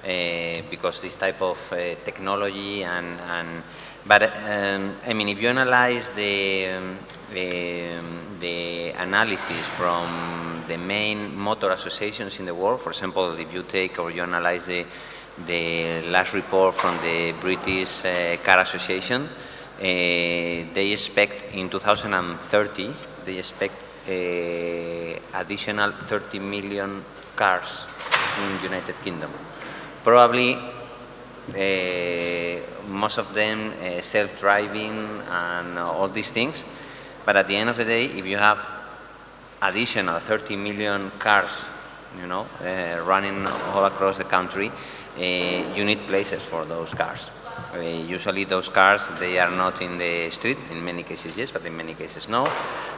because this type of technology but I mean, if you analyze the analysis from the main motor associations in the world, for example, if you take or you analyze the last report from the British Car Association, they expect in 2030, they expect additional 30 million cars in the United Kingdom. Probably most of them self-driving and all these things, but at the end of the day, if you have additional 30 million cars, you know, running all across the country, you need places for those cars. Usually those cars, they are not in the street, in many cases yes, but in many cases no.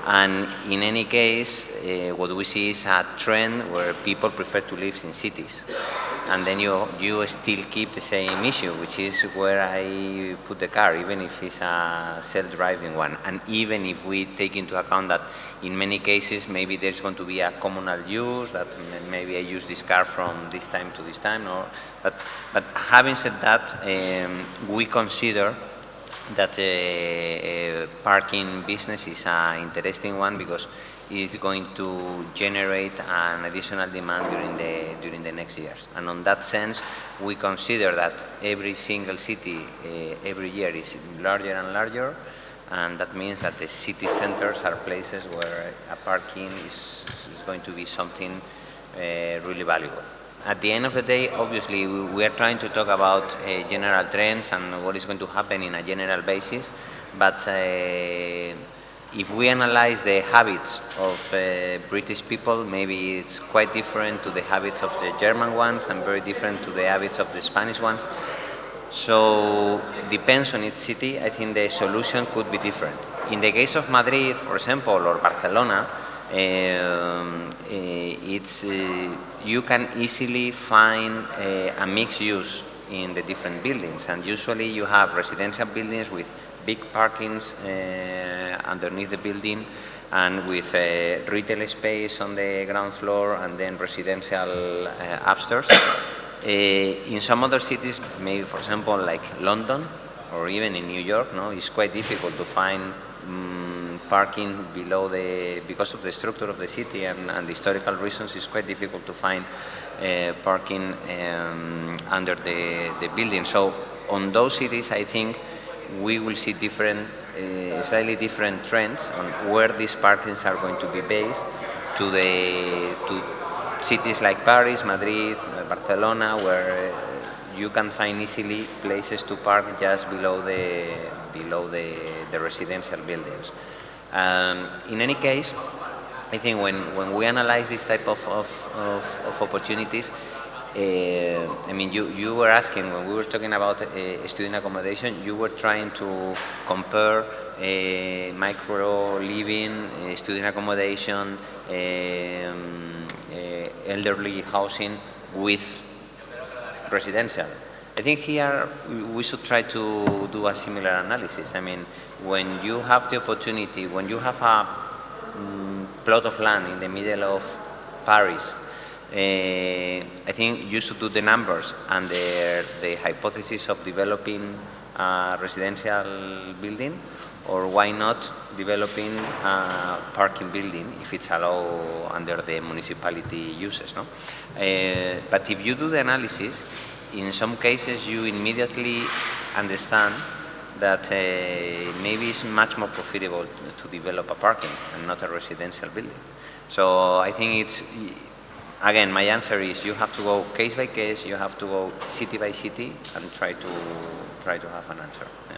And in any case, what we see is a trend where people prefer to live in cities. And then you still keep the same issue, which is where I put the car, even if it's a self-driving one. And even if we take into account that in many cases, maybe there's going to be a communal use, that maybe I use this car from this time to this time. But having said that, we consider that parking business is an interesting one because it's going to generate an additional demand during the next years. And on that sense, we consider that every single city every year is larger and larger, and that means that the city centers are places where a parking is going to be something really valuable. At the end of the day, obviously, we are trying to talk about general trends and what is going to happen in a general basis, but if we analyze the habits of British people, maybe it's quite different to the habits of the German ones and very different to the habits of the Spanish ones. So, depends on each city. I think the solution could be different. In the case of Madrid, for example, or Barcelona, you can easily find a mixed use in the different buildings, and usually you have residential buildings with big parkings underneath the building and with retail space on the ground floor and then residential upstairs. In some other cities, maybe for example like London or even in New York, no, it's quite difficult to find parking below because of the structure of the city and the historical reasons. It's quite difficult to find parking under the building. So on those cities, I think we will see slightly different trends on where these parkings are going to be based to cities like Paris, Madrid, Barcelona, where you can find easily places to park just below the residential buildings. In any case, I think when we analyze this type of opportunities, I mean, you were asking, when we were talking about student accommodation, you were trying to compare micro living, student accommodation, elderly housing with residential. I think here we should try to do a similar analysis. I mean, when you have the opportunity, when you have a plot of land in the middle of Paris, I think you should do the numbers and the hypothesis of developing a residential building, or why not developing a parking building if it's allowed under the municipality uses, no? But if you do the analysis, in some cases you immediately understand that maybe it's much more profitable to develop a parking and not a residential building. So I think again, my answer is you have to go case by case, you have to go city by city and try to have an answer. Yeah.